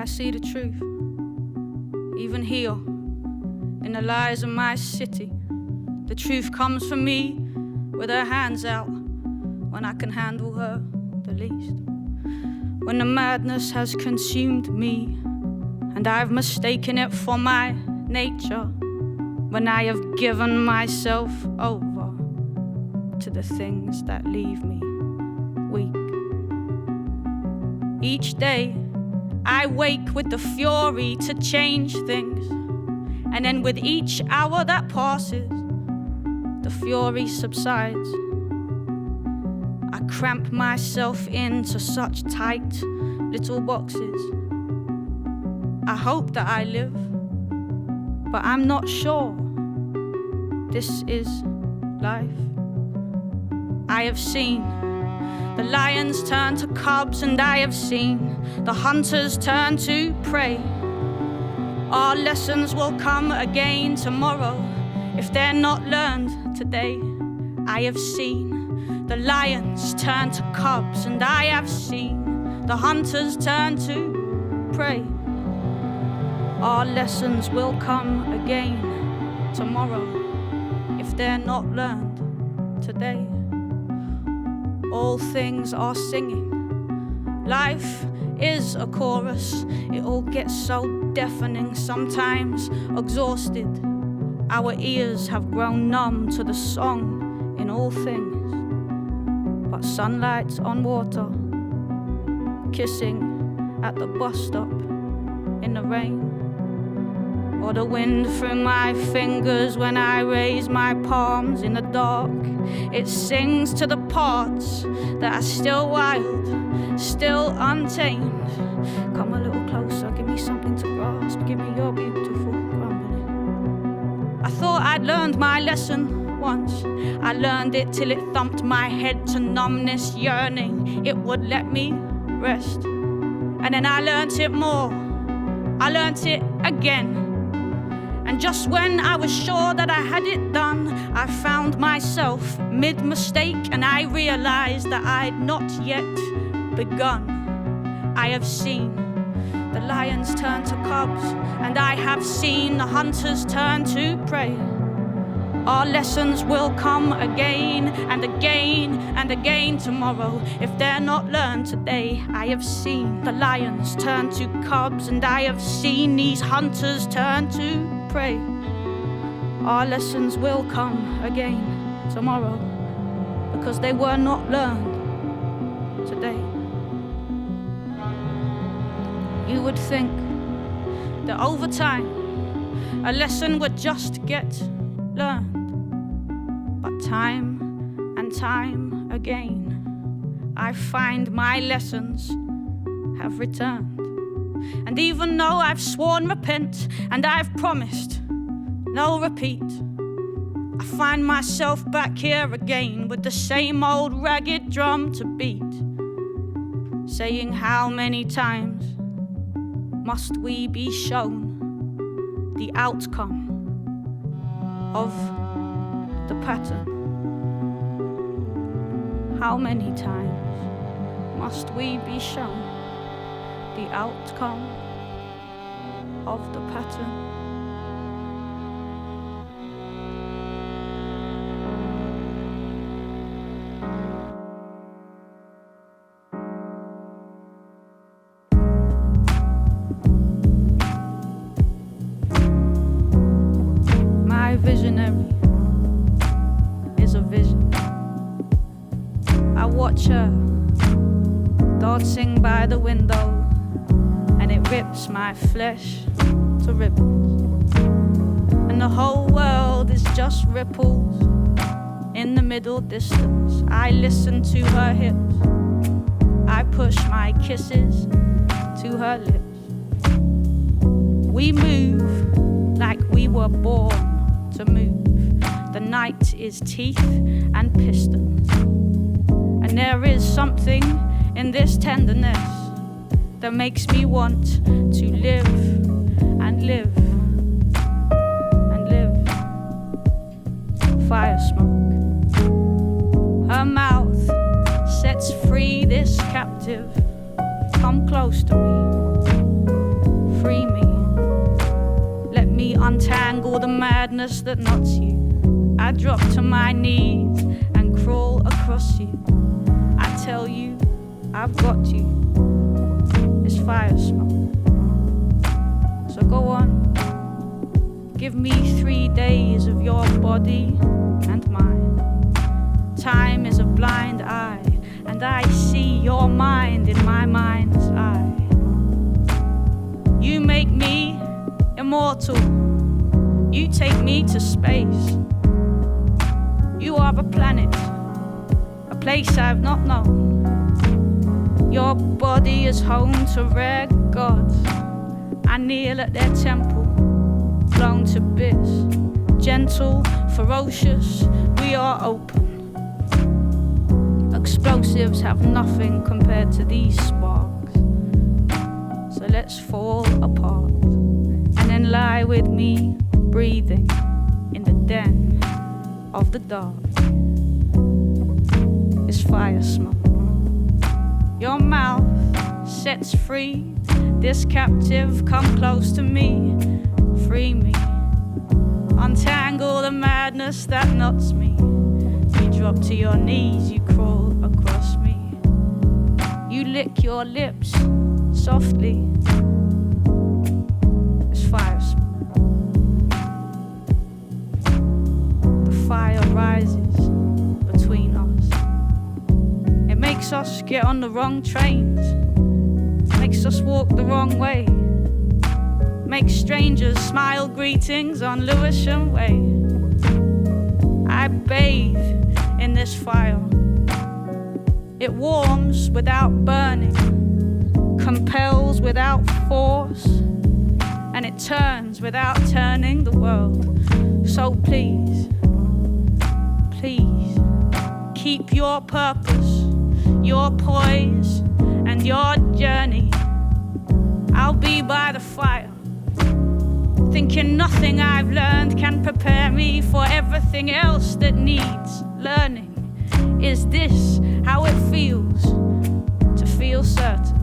I see the truth, even here, in the lies of my city. The truth comes for me with her hands out when I can handle her the least. When the madness has consumed me and I've mistaken it for my nature. When I have given myself over to the things that leave me weak. Each day I wake with the fury to change things, and then with each hour that passes, the fury subsides. I cramp myself into such tight little boxes. I hope that I live, but I'm not sure this is life. I have seen the lions turn to cubs, and I have seen the hunters turn to prey. Our lessons will come again tomorrow if they're not learned today. I have seen the lions turn to cubs, and I have seen the hunters turn to prey. Our lessons will come again tomorrow if they're not learned today. All things are singing. Life is a chorus. It all gets so deafening, sometimes exhausted. Our ears have grown numb to the song in all things. But sunlight on water, kissing at the bus stop in the rain, or the wind through my fingers when I raise my palms in the dark. It sings to the parts that are still wild, still untamed. Come a little closer, give me something to grasp, give me your beautiful crumbling. I thought I'd learned my lesson once. I learned it till it thumped my head to numbness, yearning it would let me rest. And then I learnt it more, I learnt it again. And just when I was sure that I had it done, I found myself mid-mistake, and I realized that I'd not yet begun. I have seen the lions turn to cubs, and I have seen the hunters turn to prey. Our lessons will come again and again and again tomorrow if they're not learned today. I have seen the lions turn to cubs, and I have seen these hunters turn to prey. Our lessons will come again tomorrow because they were not learned today. You would think that over time a lesson would just get learned, but time and time again I find my lessons have returned. And even though I've sworn repent and I've promised no repeat, I find myself back here again with the same old ragged drum to beat, saying how many times must we be shown the outcome of the pattern? How many times must we be shown the outcome of the pattern? My visionary is a vision. I watch her dancing by the window, and it rips my flesh to ribbons. And the whole world is just ripples in the middle distance. I listen to her hips, I push my kisses to her lips. We move like we were born to move. The night is teeth and pistons, and there is something in this tenderness that makes me want to live and live and live. Firesmoke, her mouth sets free this captive. Come close to me, untangle the madness that knots you. I drop to my knees and crawl across you. I tell you, I've got you. It's Firesmoke. So go on, give me 3 days of your body and mine. Time is a blind eye, and I see your mind in my mind's eye. You make me immortal. You take me to space. You are a planet, a place I've not known. Your body is home to rare gods. I kneel at their temple, blown to bits. Gentle, ferocious, we are open. Explosives have nothing compared to these sparks. So let's fall apart and then lie with me, breathing in the den of the dark. It's Firesmoke. Your mouth sets free this captive. Come close to me, free me. Untangle the madness that knots me. You drop to your knees, you crawl across me. You lick your lips softly. It's Firesmoke. The fire rises between us. It makes us get on the wrong trains, makes us walk the wrong way, makes strangers smile greetings on Lewisham Way. I bathe in this fire. It warms without burning, compels without force, and it turns without turning the world. So please, please, keep your purpose, your poise, and your journey. I'll be by the fire, thinking nothing I've learned can prepare me for everything else that needs learning. Is this how it feels to feel certain?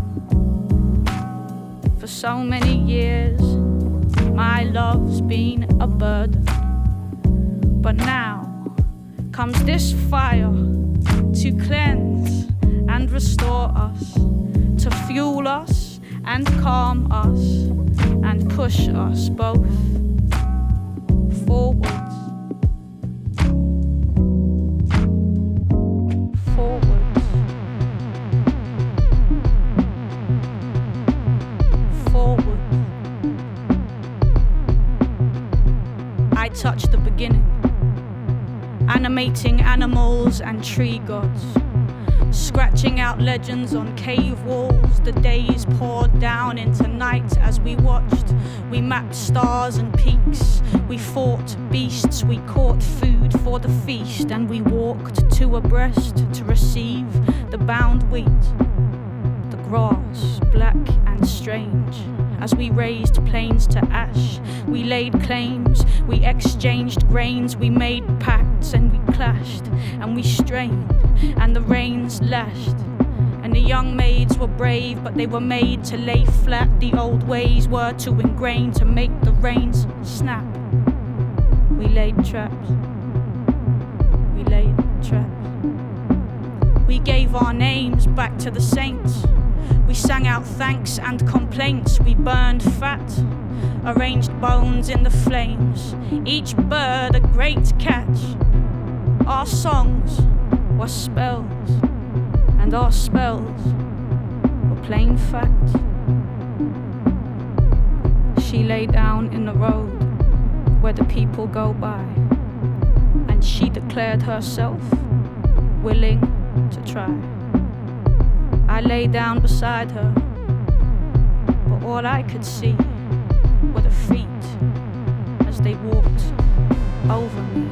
For so many years, my love's been a burden. But now comes this fire to cleanse and restore us, to fuel us and calm us and push us both forwards. Forwards. Forwards. I touch the beginning, animating animals and tree gods, scratching out legends on cave walls. The days poured down into night as we watched. We mapped stars and peaks. We fought beasts. We caught food for the feast. And we walked two abreast to receive the bound wheat. The grass, black and strange. As we raised plains to ash, we laid claims. We exchanged grains. We made pacts and we clashed. And we strained and the rains lashed. And the young maids were brave, but they were made to lay flat. The old ways were too ingrained to make the rains snap. We laid traps. We laid traps. We gave our names back to the saints. We sang out thanks and complaints. We burned fat, arranged bones in the flames. Each bird a great catch. Our songs were spells, and our spells were plain fact. She lay down in the road where the people go by, and she declared herself willing to try. I lay down beside her, but all I could see were the feet as they walked over me.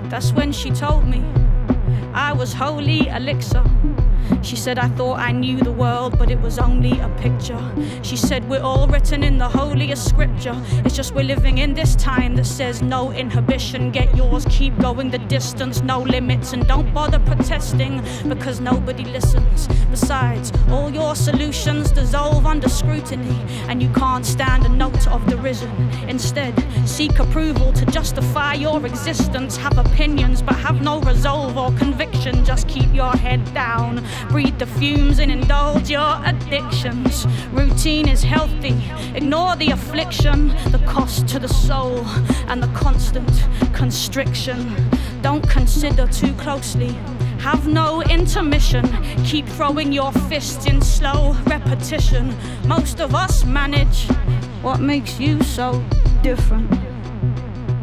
That's when she told me I was holy elixir, She said, I thought I knew the world, but it was only a picture. She said, we're all written in the holiest scripture. It's just we're living in this time that says no inhibition. Get yours, keep going the distance, no limits, and don't bother protesting because nobody listens. Besides, all your solutions dissolve under scrutiny, and you can't stand a note of derision. Instead, seek approval to justify your existence. Have opinions, but have no resolve or conviction. Just keep your head down, breathe the fumes and indulge your addictions. Routine is healthy, ignore the affliction, the cost to the soul and the constant constriction. Don't consider too closely, have no intermission, keep throwing your fists in slow repetition. Most of us manage. What makes you so different?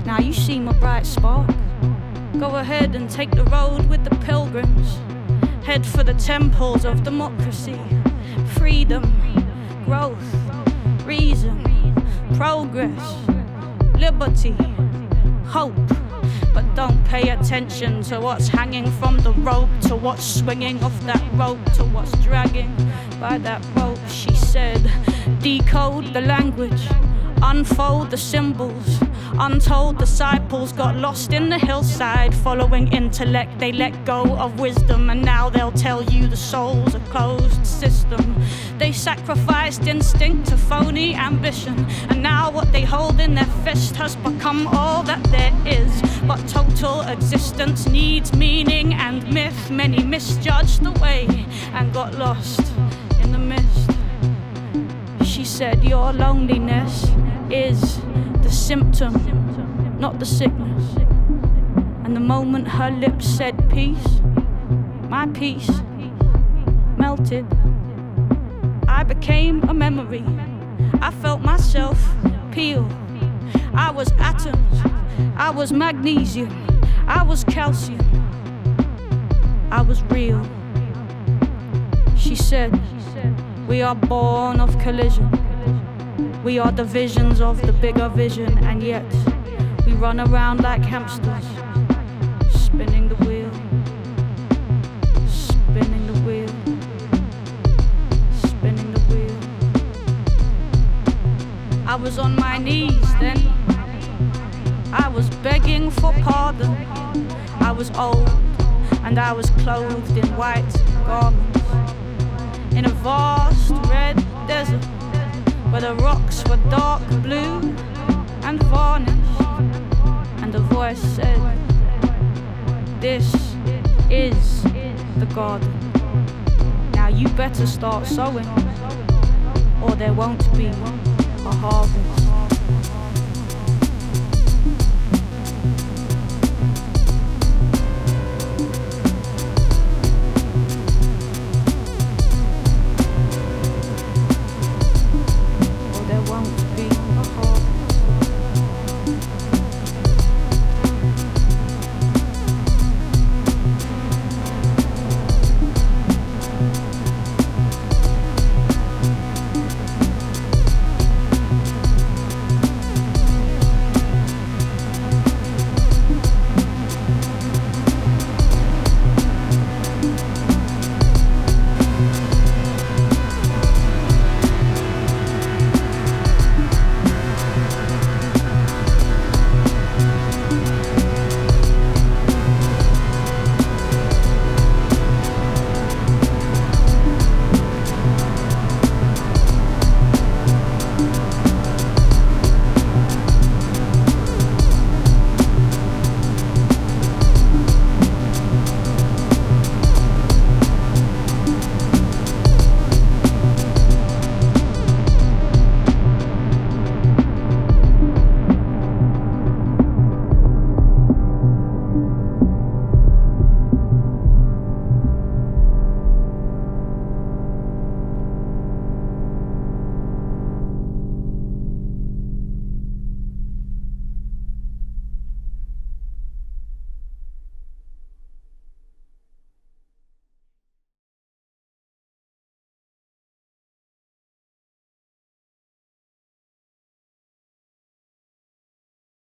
Now you seem a bright spark. Go ahead and take the road with the pilgrims. Head for the temples of democracy, freedom, growth, reason, progress, liberty, hope. But don't pay attention to what's hanging from the rope, to what's swinging off that rope, to what's dragging by that rope. She said, decode the language, unfold the symbols. Untold disciples got lost in the hillside, following intellect. They let go of wisdom, and now they'll tell you the soul's a closed system. They sacrificed instinct to phony ambition, and now what they hold in their fist has become all that there is. But total existence needs meaning and myth. Many misjudged the way and got lost in the mist. She said, your loneliness is the symptom, not the sickness. And the moment her lips said peace, my peace melted. I became a memory. I felt myself peel. I was atoms, I was magnesium, I was calcium, I was real. She said, we are born of collision. We are the visions of the bigger vision, and yet we run around like hamsters, spinning the wheel, spinning the wheel, spinning the wheel. I was on my knees then, I was begging for pardon. I was old and I was clothed in white garments, in a vast red desert where the rocks were dark blue and varnished, and a voice said, this is the garden. Now you better start sowing, or there won't be a harvest.